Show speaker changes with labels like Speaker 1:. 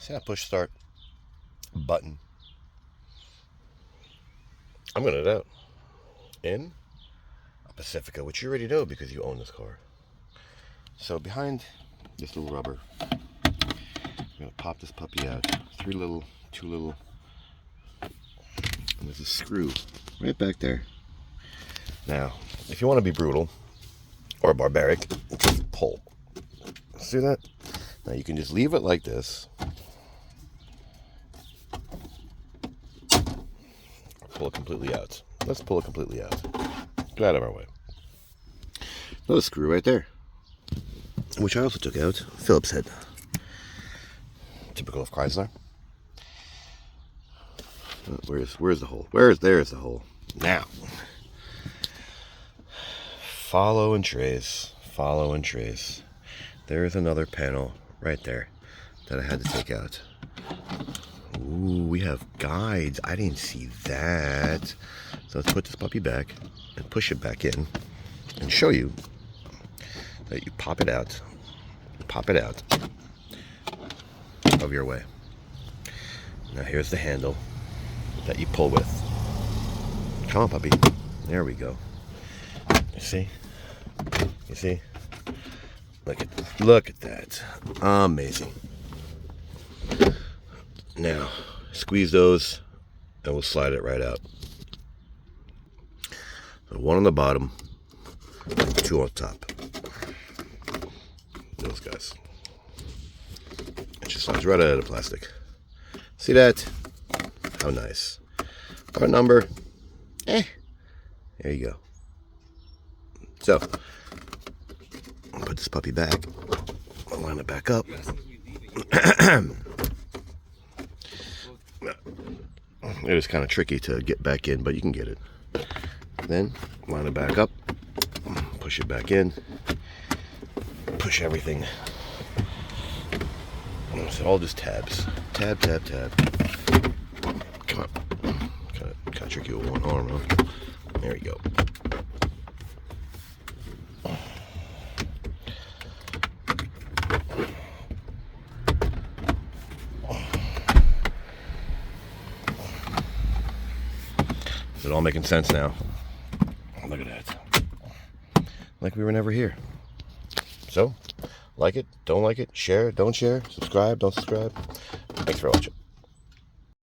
Speaker 1: See that push start button? I'm gonna get out in a Pacifica, which you already know because you own this car. So behind this little rubber, I'm gonna pop this puppy out. Two little, and there's a screw right back there. Now, if you want to be brutal or barbaric, just pull. See that? Now you can just leave it like this. Or pull it completely out. Let's pull it completely out. Get out of our way. Another screw right there, which I also took out. Phillips head. Typical of Chrysler. Where's the hole? There's the hole. Now, follow and trace. Follow and trace. There's another panel right there that I had to take out. Ooh, we have guides. I didn't see that. So let's put this puppy back and push it back in and show you that you pop it out of your way. Now here's the handle that you pull with. Come on, puppy. There we go. You see? You see? Look at that. Amazing. Now, squeeze those and we'll slide it right out. So one on the bottom, two on top. Those guys. It just slides right out of the plastic. See that? How nice. Our number, there you go. So, I'll put this puppy back. I'll line it back up. It is kind of tricky to get back in, but you can get it. Then, line it back up. Push it back in. Push everything. It's all just tabs. Tab, tab, tab. Come on. Kind of tricky with one arm, huh? There you go. Is it all making sense now? Look at that. Like we were never here. So, like it, don't like it, share, don't share, subscribe, don't subscribe. Thanks for watching.